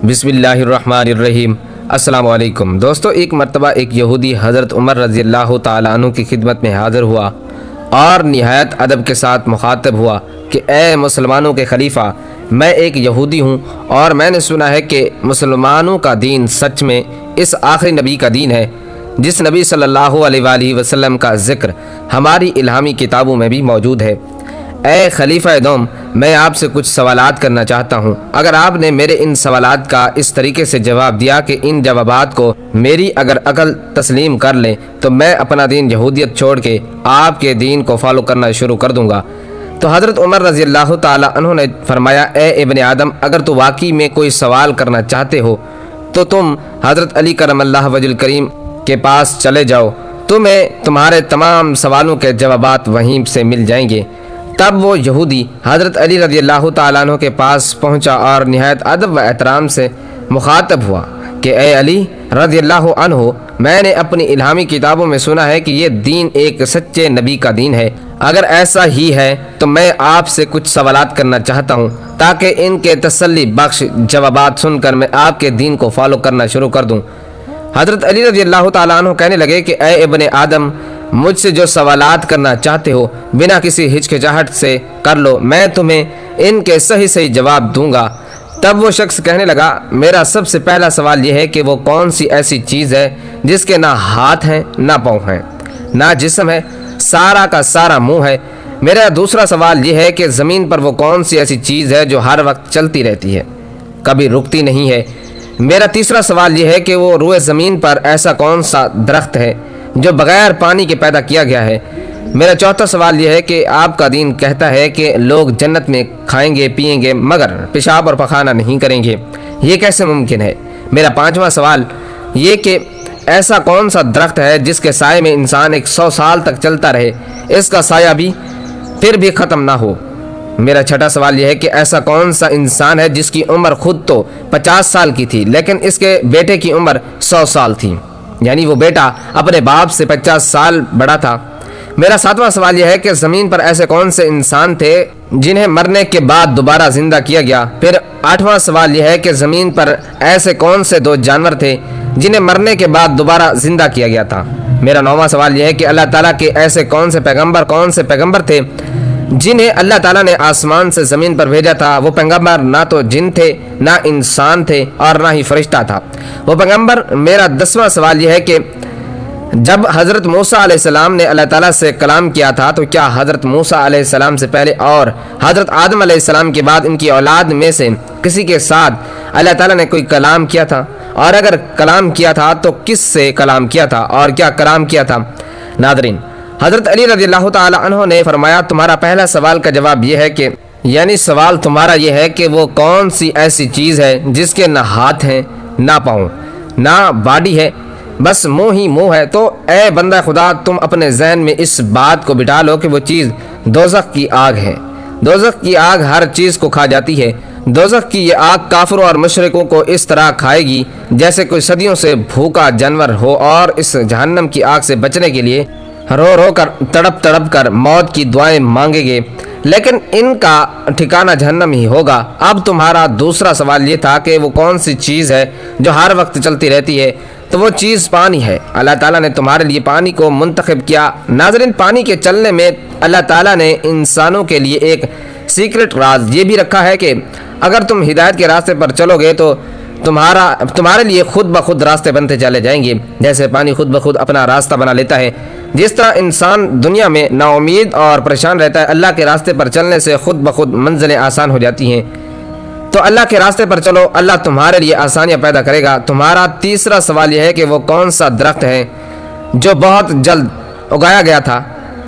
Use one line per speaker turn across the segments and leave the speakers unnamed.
بسم اللہ الرحمن الرحیم۔ السلام علیکم دوستو، ایک مرتبہ ایک یہودی حضرت عمر رضی اللہ تعالیٰ عنہ کی خدمت میں حاضر ہوا اور نہایت ادب کے ساتھ مخاطب ہوا کہ اے مسلمانوں کے خلیفہ، میں ایک یہودی ہوں اور میں نے سنا ہے کہ مسلمانوں کا دین سچ میں اس آخری نبی کا دین ہے جس نبی صلی اللہ علیہ وآلہ وسلم کا ذکر ہماری الہامی کتابوں میں بھی موجود ہے۔ اے خلیفہ دوم، میں آپ سے کچھ سوالات کرنا چاہتا ہوں۔ اگر آپ نے میرے ان سوالات کا اس طریقے سے جواب دیا کہ ان جوابات کو میری اگر عقل تسلیم کر لیں تو میں اپنا دین یہودیت چھوڑ کے آپ کے دین کو فالو کرنا شروع کر دوں گا۔ تو حضرت عمر رضی اللہ تعالیٰ عنہ نے فرمایا، اے ابن آدم، اگر تو واقعی میں کوئی سوال کرنا چاہتے ہو تو تم حضرت علی کرم اللہ وجہ الکریم کے پاس چلے جاؤ، تمہیں تمہارے تمام سوالوں کے جوابات وہیں سے مل جائیں گے۔ تب وہ یہودی حضرت علی رضی اللہ تعالیٰ عنہ کے پاس پہنچا اور نہایت ادب و احترام سے مخاطب ہوا کہ اے علی رضی اللہ عنہ، میں نے اپنی الہامی کتابوں میں سنا ہے کہ یہ دین ایک سچے نبی کا دین ہے۔ اگر ایسا ہی ہے تو میں آپ سے کچھ سوالات کرنا چاہتا ہوں تاکہ ان کے تسلی بخش جوابات سن کر میں آپ کے دین کو فالو کرنا شروع کر دوں۔ حضرت علی رضی اللہ تعالیٰ عنہ کہنے لگے کہ اے ابن آدم، مجھ سے جو سوالات کرنا چاہتے ہو بنا کسی ہچکچاہٹ سے کر لو، میں تمہیں ان کے صحیح جواب دوں گا۔ تب وہ شخص کہنے لگا، میرا سب سے پہلا سوال یہ ہے کہ وہ کون سی ایسی چیز ہے جس کے نہ ہاتھ ہیں نہ پاؤں ہیں، نہ جسم ہے، سارا کا سارا منہ ہے۔ میرا دوسرا سوال یہ ہے کہ زمین پر وہ کون سی ایسی چیز ہے جو ہر وقت چلتی رہتی ہے، کبھی رکتی نہیں ہے۔ میرا تیسرا سوال یہ ہے کہ وہ روئے زمین پر ایسا کون سا درخت ہے جو بغیر پانی کے پیدا کیا گیا ہے۔ میرا چوتھا سوال یہ ہے کہ آپ کا دین کہتا ہے کہ لوگ جنت میں کھائیں گے پیئیں گے مگر پیشاب اور پخانہ نہیں کریں گے، یہ کیسے ممکن ہے؟ میرا پانچواں سوال یہ کہ ایسا کون سا درخت ہے جس کے سائے میں انسان 100 سال تک چلتا رہے، اس کا سایہ بھی پھر بھی ختم نہ ہو۔ میرا چھٹا سوال یہ ہے کہ ایسا کون سا انسان ہے جس کی عمر خود تو 50 سال کی تھی لیکن اس کے بیٹے کی عمر 100 سال تھی، یعنی وہ بیٹا اپنے باپ سے 50 سال بڑا تھا۔ میرا ساتواں سوال یہ ہے کہ زمین پر ایسے کون سے انسان تھے جنہیں مرنے کے بعد دوبارہ زندہ کیا گیا۔ پھر آٹھواں سوال یہ ہے کہ زمین پر ایسے کون سے دو جانور تھے جنہیں مرنے کے بعد دوبارہ زندہ کیا گیا تھا۔ میرا نوواں سوال یہ ہے کہ اللہ تعالیٰ کے ایسے کون سے پیغمبر تھے جنہیں اللہ تعالیٰ نے آسمان سے زمین پر بھیجا تھا۔ وہ پیغمبر نہ تو جن تھے نہ انسان تھے اور نہ ہی فرشتہ تھا وہ پیغمبر۔ میرا 10واں سوال یہ ہے کہ جب حضرت موسیٰ علیہ السلام نے اللہ تعالیٰ سے کلام کیا تھا تو کیا حضرت موسیٰ علیہ السلام سے پہلے اور حضرت آدم علیہ السلام کے بعد ان کی اولاد میں سے کسی کے ساتھ اللہ تعالیٰ نے کوئی کلام کیا تھا، اور اگر کلام کیا تھا تو کس سے کلام کیا تھا اور کیا کلام کیا تھا؟ ناظرین، حضرت علی رضی اللہ تعالی عنہ نے فرمایا، تمہارا پہلا سوال کا جواب یہ ہے کہ یعنی سوال تمہارا یہ ہے کہ وہ کون سی ایسی چیز ہے جس کے نہ ہاتھ ہیں نہ پاؤں نہ باڈی ہے، بس منہ ہی منہ ہے۔ تو اے بندہ خدا، تم اپنے ذہن میں اس بات کو بٹھا لو کہ وہ چیز دوزخ کی آگ ہے۔ دوزخ کی آگ ہر چیز کو کھا جاتی ہے۔ دوزخ کی یہ آگ کافروں اور مشرکوں کو اس طرح کھائے گی جیسے کوئی صدیوں سے بھوکا جانور ہو اور اس جہنم کی آگ سے بچنے کے لیے رو رو کر تڑپ کر موت کی دعائیں مانگے گے، لیکن ان کا ٹھکانہ جہنم ہی ہوگا۔ اب تمہارا دوسرا سوال یہ تھا کہ وہ کون سی چیز ہے جو ہر وقت چلتی رہتی ہے، تو وہ چیز پانی ہے۔ اللہ تعالیٰ نے تمہارے لیے پانی کو منتخب کیا۔ ناظرین، پانی کے چلنے میں اللہ تعالیٰ نے انسانوں کے لیے ایک سیکرٹ راز یہ بھی رکھا ہے کہ اگر تم ہدایت کے راستے پر چلو گے تو تمہارے لیے خود بخود راستے بنتے چلے جائیں گے، جیسے پانی خود بخود اپنا راستہ بنا لیتا ہے۔ جس طرح انسان دنیا میں نا امید اور پریشان رہتا ہے، اللہ کے راستے پر چلنے سے خود بخود منزلیں آسان ہو جاتی ہیں۔ تو اللہ کے راستے پر چلو، اللہ تمہارے لیے آسانیاں پیدا کرے گا۔ تمہارا تیسرا سوال یہ ہے کہ وہ کون سا درخت ہے جو بہت جلد اگایا گیا تھا۔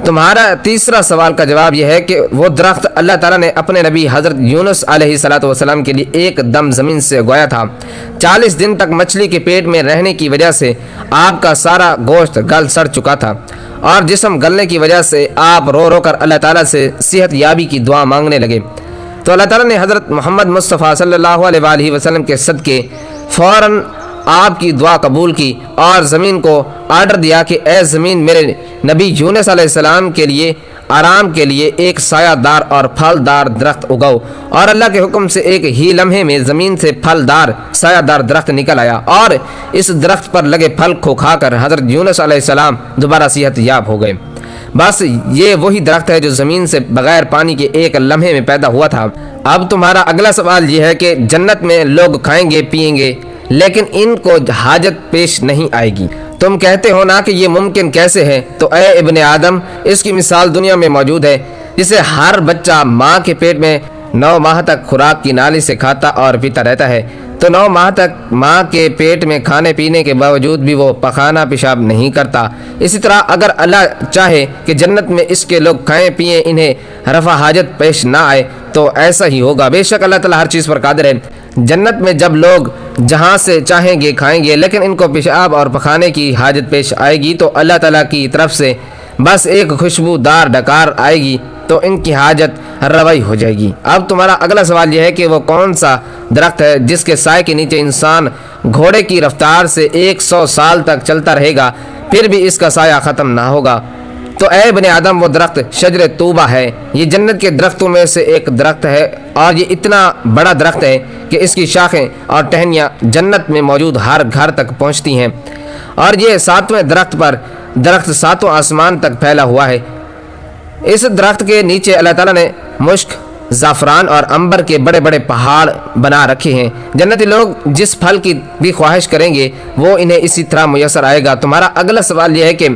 تمہارا تیسرا سوال کا جواب یہ ہے کہ وہ درخت اللہ تعالیٰ نے اپنے نبی حضرت یونس علیہ السلام کے لیے ایک دم زمین سے اگایا تھا۔ 40 دن تک مچھلی کے پیٹ میں رہنے کی وجہ سے آپ کا سارا گوشت گل سڑ چکا تھا اور جسم گلنے کی وجہ سے آپ رو رو کر اللہ تعالیٰ سے صحت یابی کی دعا مانگنے لگے۔ تو اللہ تعالیٰ نے حضرت محمد مصطفیٰ صلی اللہ علیہ وآلہ وسلم کے صدقے فوراً آپ کی دعا قبول کی اور زمین کو آرڈر دیا کہ اے زمین میرے نبی یونس علیہ السلام کے لیے آرام کے لیے ایک سایہ دار اور پھل دار درخت اگاؤ، اور اللہ کے حکم سے ایک ہی لمحے میں زمین سے پھل دار سایہ دار درخت نکل آیا، اور اس درخت پر لگے پھل کو کھا کر حضرت یونس علیہ السلام دوبارہ صحت یاب ہو گئے۔ بس یہ وہی درخت ہے جو زمین سے بغیر پانی کے ایک لمحے میں پیدا ہوا تھا۔ اب تمہارا اگلا سوال یہ ہے کہ جنت میں لوگ کھائیں گے پیئیں گے لیکن ان کو حاجت پیش نہیں آئے گی۔ تم کہتے ہو نا کہ یہ ممکن کیسے ہے؟ تو اے ابن آدم، اس کی مثال دنیا میں موجود ہے، جسے ہر بچہ ماں کے پیٹ میں 9 ماہ تک خوراک کی نالی سے کھاتا اور پیتا رہتا ہے، تو 9 ماہ تک ماں کے پیٹ میں کھانے پینے کے باوجود بھی وہ پخانہ پیشاب نہیں کرتا۔ اسی طرح اگر اللہ چاہے کہ جنت میں اس کے لوگ کھائیں پیئیں، انہیں رفع حاجت پیش نہ آئے تو ایسا ہی ہوگا۔ بے شک اللہ تعالیٰ ہر چیز پر قادر ہے۔ جنت میں جب لوگ جہاں سے چاہیں گے کھائیں گے، لیکن ان کو پیشاب اور پخانے کی حاجت پیش آئے گی تو اللہ تعالیٰ کی طرف سے بس ایک خوشبودار ڈکار آئے گی تو ان کی حاجت روائی ہو جائے گی۔ اب تمہارا اگلا سوال یہ ہے کہ وہ کون سا درخت ہے جس کے سائے کے نیچے انسان گھوڑے کی رفتار سے 100 سال تک چلتا رہے گا پھر بھی اس کا سایہ ختم نہ ہوگا؟ تو اے ابن آدم، وہ درخت شجر طوبہ ہے۔ یہ جنت کے درختوں میں سے ایک درخت ہے اور یہ اتنا بڑا درخت ہے کہ اس کی شاخیں اور ٹہنیاں جنت میں موجود ہر گھر تک پہنچتی ہیں، اور یہ 7ویں درخت 7 آسمان تک پھیلا ہوا ہے۔ اس درخت کے نیچے اللہ تعالیٰ نے مشک، زعفران اور عنبر کے بڑے بڑے پہاڑ بنا رکھے ہیں۔ جنتی لوگ جس پھل کی بھی خواہش کریں گے وہ انہیں اسی طرح میسر آئے گا۔ تمہارا اگلا سوال یہ ہے کہ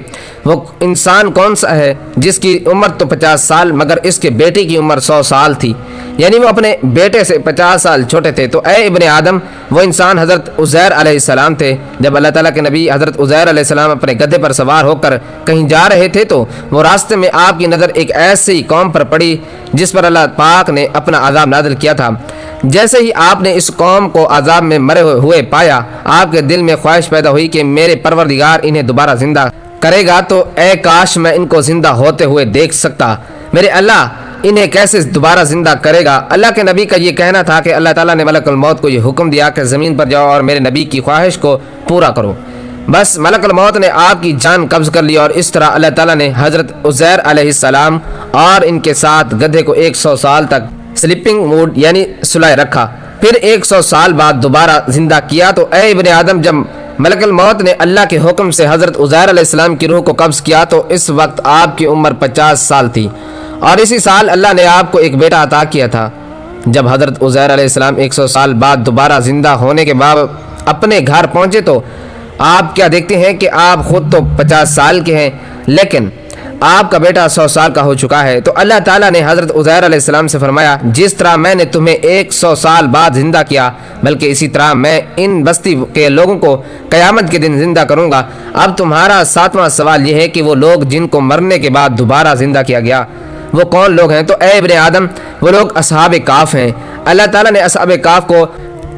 وہ انسان کون سا ہے جس کی عمر تو 50 سال مگر اس کے بیٹے کی عمر 100 سال تھی، یعنی وہ اپنے بیٹے سے 50 سال چھوٹے تھے۔ تو اے ابن آدم، وہ انسان حضرت عزیر علیہ السلام تھے۔ جب اللہ تعالیٰ کے نبی حضرت عزیر علیہ السلام اپنے گدھے پر سوار ہو کر کہیں جا رہے تھے تو وہ راستے میں آپ کی نظر ایک ایسی قوم پر پڑی جس پر اللہ پاک نے اپنا عذاب نازل کیا تھا۔ جیسے ہی آپ نے اس قوم کو عذاب میں مرے ہوئے پایا، آپ کے دل میں خواہش پیدا ہوئی کہ میرے پروردگار انہیں دوبارہ زندہ کرے گا تو اے کاش میں ان کو زندہ ہوتے ہوئے دیکھ سکتا۔ میرے اللہ انہیں کیسے دوبارہ زندہ کرے گا؟ اللہ کے نبی کا یہ کہنا تھا کہ اللہ تعالیٰ نے ملک الموت کو یہ حکم دیا کہ زمین پر جاؤ اور میرے نبی کی خواہش کو پورا کرو۔ بس ملک الموت نے آپ کی جان قبض کر لی، اور اس طرح اللہ تعالیٰ نے حضرت عزیر علیہ السلام اور ان کے ساتھ گدھے کو 100 سال تک سلیپنگ موڈ یعنی سلائے رکھا، پھر 100 سال بعد دوبارہ زندہ کیا۔ تو اے ابن آدم، جب ملک الموت نے اللہ کے حکم سے حضرت عزیر علیہ السلام کی روح کو قبض کیا تو اس وقت آپ کی عمر 50 سال تھی، اور اسی سال اللہ نے آپ کو ایک بیٹا عطا کیا تھا۔ جب حضرت عزیر علیہ السلام 100 سال بعد دوبارہ زندہ ہونے کے بعد اپنے گھر پہنچے تو آپ کیا دیکھتے ہیں کہ آپ خود تو 50 سال کے ہیں لیکن آپ کا بیٹا 100 سال کا ہو چکا ہے۔ تو اللہ تعالیٰ نے حضرت عزیر علیہ السلام سے فرمایا، جس طرح میں نے تمہیں 100 سال بعد زندہ کیا بلکہ اسی طرح میں ان بستی کے لوگوں کو قیامت کے دن زندہ کروں گا۔ اب تمہارا 7واں سوال یہ ہے کہ وہ لوگ جن کو مرنے کے بعد دوبارہ زندہ کیا گیا وہ کون لوگ ہیں؟ تو اے ابن آدم، وہ لوگ اصحاب کہف ہیں۔ اللہ تعالیٰ نے اصحاب کہف کو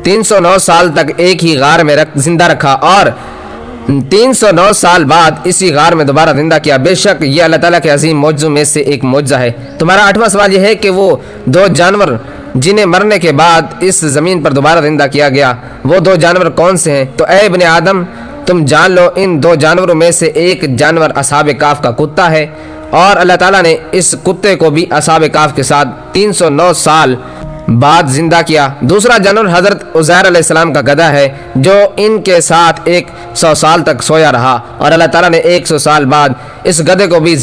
309 سال تک ایک ہی غار میں زندہ رکھا اور 309 سال بعد اسی غار میں دوبارہ زندہ کیا۔ بے شک یہ اللہ تعالیٰ کے عظیم معجزوں میں سے ایک معجزہ ہے۔ تمہارا 8واں سوال یہ ہے کہ وہ 2 جانور جنہیں مرنے کے بعد اس زمین پر دوبارہ زندہ کیا گیا وہ 2 جانور کون سے ہیں؟ تو اے ابن آدم، تم جان لو ان 2 جانوروں میں سے ایک جانور اصحاب کہف کا کتا ہے، اور اللہ تعالیٰ نے اس کتے کو بھی اصحاب کہف کے ساتھ 309 سال بعد زندہ کیا۔ دوسرا جانور حضرت عزیر علیہ السلام کا گدھا ہے جو ان کے ساتھ 100 سال تک سویا رہا، اور اللہ تعالیٰ نے 100 سال بعد اس گدھے کو بھی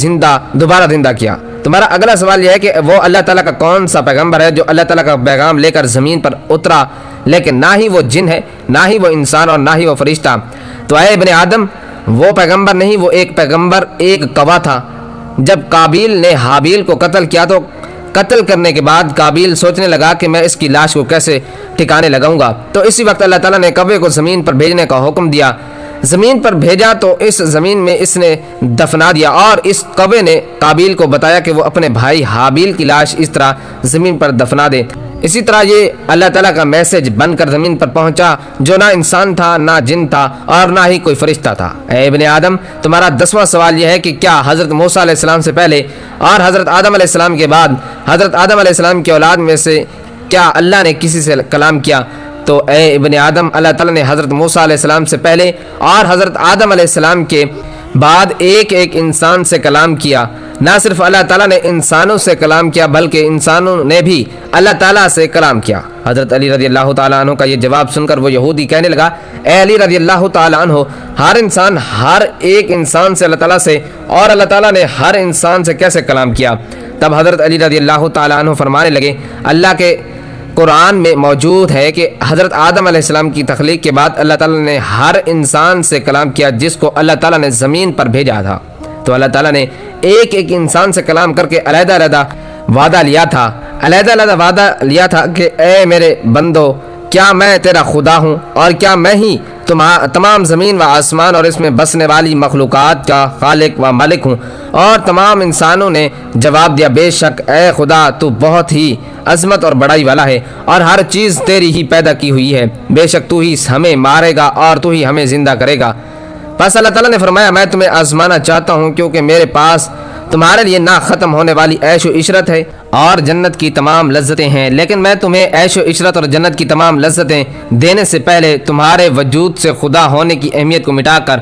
دوبارہ زندہ کیا۔ تمہارا اگلا سوال یہ ہے کہ وہ اللہ تعالیٰ کا کون سا پیغمبر ہے جو اللہ تعالیٰ کا پیغام لے کر زمین پر اترا لیکن نہ ہی وہ جن ہے، نہ ہی وہ انسان اور نہ ہی وہ فرشتہ؟ تو اے ابن آدم، وہ پیغمبر نہیں، وہ ایک پیغمبر ایک کوا تھا۔ جب قابیل نے حابیل کو قتل کیا تو قتل کرنے کے بعد قابیل سوچنے لگا کہ میں اس کی لاش کو کیسے ٹھکانے لگاؤں گا، تو اسی وقت اللہ تعالیٰ نے کوے کو زمین پر بھیجنے کا حکم دیا۔ زمین پر بھیجا تو اس زمین میں اس نے دفنا دیا، اور اس کوے نے قابیل کو بتایا کہ وہ اپنے بھائی حابیل کی لاش اس طرح زمین پر دفنا دے۔ اسی طرح یہ اللہ تعالیٰ کا میسج بن کر زمین پر پہنچا جو نہ انسان تھا، نہ جن تھا اور نہ ہی کوئی فرشتہ تھا۔ اے ابن آدم، تمہارا 10واں سوال یہ ہے کہ کیا حضرت موسیٰ علیہ السلام سے پہلے اور حضرت آدم علیہ السلام کے بعد حضرت آدم علیہ السلام کی اولاد میں سے کیا اللہ نے کسی سے کلام کیا؟ تو اے ابن آدم، اللہ تعالیٰ نے حضرت موسیٰ علیہ السلام سے پہلے اور حضرت آدم علیہ السلام کے بعد ایک ایک انسان سے کلام کیا۔ نہ صرف اللہ تعالیٰ نے انسانوں سے کلام کیا بلکہ انسانوں نے بھی اللہ تعالیٰ سے کلام کیا۔ حضرت علی رضی اللہ تعالیٰ عنہ کا یہ جواب سن کر وہ یہودی کہنے لگا، اے علی رضی اللہ تعالیٰ عنہ، ہر انسان ہر ایک انسان سے اللہ تعالیٰ سے اور اللہ تعالیٰ نے ہر انسان سے کیسے کلام کیا؟ تب حضرت علی رضی اللہ تعالیٰ عنہ فرمانے لگے، اللہ کے قرآن میں موجود ہے کہ حضرت آدم علیہ السلام کی تخلیق کے بعد اللہ تعالیٰ نے ہر انسان سے کلام کیا جس کو اللہ تعالیٰ نے زمین پر بھیجا تھا۔ تو اللہ تعالیٰ نے ایک ایک انسان سے کلام کر کے علیحدہ علیحدہ وعدہ لیا تھا کہ اے میرے بندو، کیا میں تیرا خدا ہوں اور کیا میں ہی تمام زمین و آسمان اور اس میں بسنے والی مخلوقات کا خالق و مالک ہوں؟ اور تمام انسانوں نے جواب دیا، بے شک اے خدا، تو بہت ہی عظمت اور بڑائی والا ہے اور ہر چیز تیری ہی پیدا کی ہوئی ہے، بے شک تو ہی ہمیں مارے گا اور تو ہی ہمیں زندہ کرے گا۔ بس اللہ تعالیٰ نے فرمایا، میں تمہیں آزمانا چاہتا ہوں کیونکہ میرے پاس تمہارے لیے نہ ختم ہونے والی عیش و عشرت ہے اور جنت کی تمام لذتیں ہیں، لیکن میں تمہیں عیش و عشرت اور جنت کی تمام لذتیں دینے سے پہلے تمہارے وجود سے خدا ہونے کی اہمیت کو مٹا کر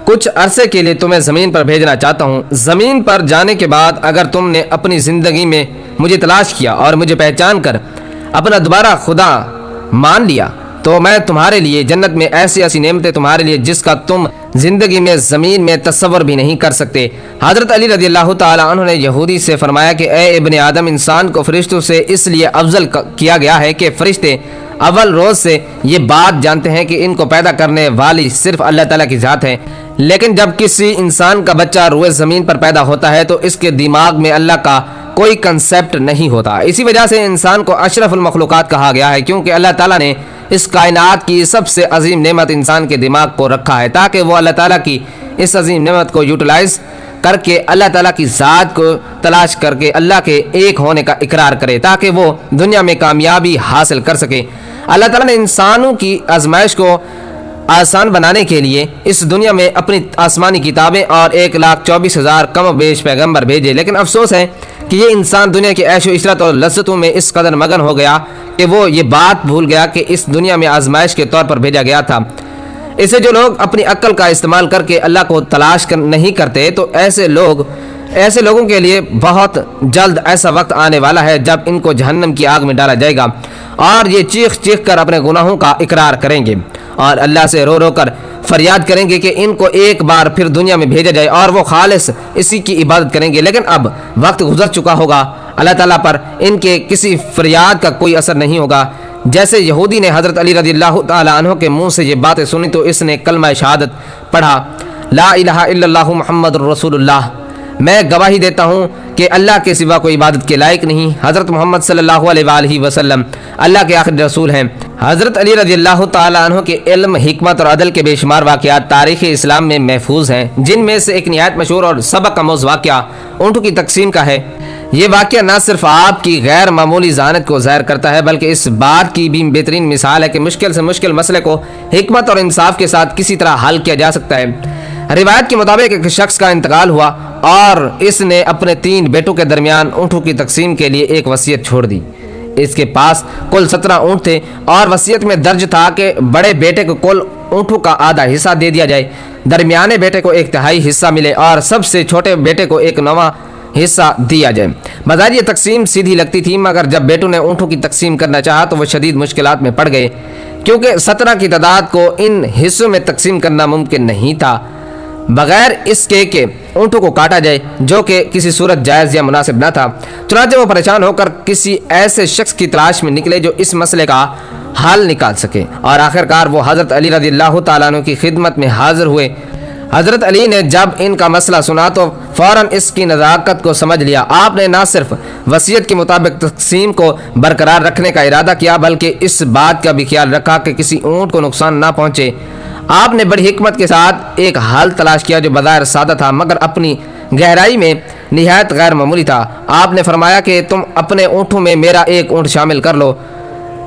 کچھ عرصے کے لیے تمہیں زمین پر بھیجنا چاہتا ہوں۔ زمین پر جانے کے بعد اگر تم نے اپنی زندگی میں مجھے تلاش کیا اور مجھے پہچان کر اپنا دوبارہ خدا مان لیا تو میں تمہارے لیے جنت میں ایسی ایسی نعمتیں تمہارے لیے جس کا تم زندگی میں زمین میں تصور بھی نہیں کر سکتے۔ حضرت علی رضی اللہ تعالیٰ عنہ نے یہودی سے فرمایا کہ اے ابن آدم، انسان کو فرشتوں سے اس لیے افضل کیا گیا ہے کہ فرشتے اول روز سے یہ بات جانتے ہیں کہ ان کو پیدا کرنے والی صرف اللہ تعالیٰ کی ذات ہے، لیکن جب کسی انسان کا بچہ روئے زمین پر پیدا ہوتا ہے تو اس کے دماغ میں اللہ کا کوئی کنسیپٹ نہیں ہوتا۔ اسی وجہ سے انسان کو اشرف المخلوقات کہا گیا ہے، کیونکہ اللہ تعالیٰ نے اس کائنات کی سب سے عظیم نعمت انسان کے دماغ کو رکھا ہے تاکہ وہ اللہ تعالیٰ کی اس عظیم نعمت کو یوٹیلائز کر کے اللہ تعالیٰ کی ذات کو تلاش کر کے اللہ کے ایک ہونے کا اقرار کرے تاکہ وہ دنیا میں کامیابی حاصل کر سکے۔ اللہ تعالیٰ نے انسانوں کی آزمائش کو آسان بنانے کے لیے اس دنیا میں اپنی آسمانی کتابیں اور 1,24,000 کم و بیش پیغمبر بھیجے، لیکن افسوس ہے کہ یہ انسان دنیا کے عیش و عشرت اور لذتوں میں اس قدر مگن ہو گیا کہ وہ یہ بات بھول گیا کہ اس دنیا میں آزمائش کے طور پر بھیجا گیا تھا۔ اسے جو لوگ اپنی عقل کا استعمال کر کے اللہ کو تلاش نہیں کرتے تو ایسے لوگوں کے لیے بہت جلد ایسا وقت آنے والا ہے جب ان کو جہنم کی آگ میں ڈالا جائے گا اور یہ چیخ چیخ کر اپنے گناہوں کا اقرار کریں گے اور اللہ سے رو رو کر فریاد کریں گے کہ ان کو ایک بار پھر دنیا میں بھیجا جائے اور وہ خالص اسی کی عبادت کریں گے، لیکن اب وقت گزر چکا ہوگا، اللہ تعالیٰ پر ان کے کسی فریاد کا کوئی اثر نہیں ہوگا۔ جیسے یہودی نے حضرت علی رضی اللہ تعالیٰ عنہ کے منہ سے یہ باتیں سنی تو اس نے کلمہ شہادت پڑھا، لا الہ الا اللہ محمد الرسول اللہ، میں گواہی دیتا ہوں کہ اللہ کے سوا کوئی عبادت کے لائق نہیں، حضرت محمد صلی اللہ علیہ وآلہ وسلم اللہ کے آخری رسول ہیں۔ حضرت علی رضی اللہ تعالیٰ عنہ کے علم، حکمت اور عدل کے بے شمار واقعات تاریخ اسلام میں محفوظ ہیں، جن میں سے ایک نہایت مشہور اور سبق آموز واقعہ اونٹوں کی تقسیم کا ہے۔ یہ واقعہ نہ صرف آپ کی غیر معمولی ذہانت کو ظاہر کرتا ہے بلکہ اس بات کی بھی بہترین مثال ہے کہ مشکل سے مشکل مسئلے کو حکمت اور انصاف کے ساتھ کسی طرح حل کیا جا سکتا ہے۔ روایت کے مطابق ایک شخص کا انتقال ہوا اور اس نے اپنے 3 بیٹوں کے درمیان اونٹوں کی تقسیم کے لیے ایک وصیت چھوڑ دی۔ اس کے پاس کل 17 اونٹ تھے اور وصیت میں درج تھا کہ بڑے بیٹے کو کل اونٹوں کا آدھا حصہ دے دیا جائے، درمیانے بیٹے کو 1/3 حصہ ملے اور سب سے چھوٹے بیٹے کو 1/9 حصہ دیا جائے۔ بظاہر یہ تقسیم سیدھی لگتی تھی، مگر جب بیٹوں نے اونٹوں کی تقسیم کرنا چاہا تو وہ شدید مشکلات میں پڑ گئے، کیونکہ 17 کی تعداد کو ان حصوں میں تقسیم کرنا ممکن نہیں تھا بغیر اس کے کہ اونٹوں کو کاٹا جائے، جو کہ کسی صورت جائز یا مناسب نہ تھا۔ چنانچہ وہ پریشان ہو کر کسی ایسے شخص کی تلاش میں نکلے جو اس مسئلے کا حل نکال سکے، اور آخرکار وہ حضرت علی رضی اللہ تعالیٰ عنہ کی خدمت میں حاضر ہوئے۔ حضرت علی نے جب ان کا مسئلہ سنا تو فوراً اس کی نزاکت کو سمجھ لیا۔ آپ نے نہ صرف وصیت کے مطابق تقسیم کو برقرار رکھنے کا ارادہ کیا بلکہ اس بات کا بھی خیال رکھا کہ کسی اونٹ کو نقصان نہ پہنچے۔ آپ نے بڑی حکمت کے ساتھ ایک حل تلاش کیا جو بظاہر سادہ تھا مگر اپنی گہرائی میں نہایت غیر معمولی تھا۔ آپ نے فرمایا کہ تم اپنے اونٹوں میں میرا ایک اونٹ شامل کر لو،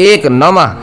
1/9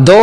2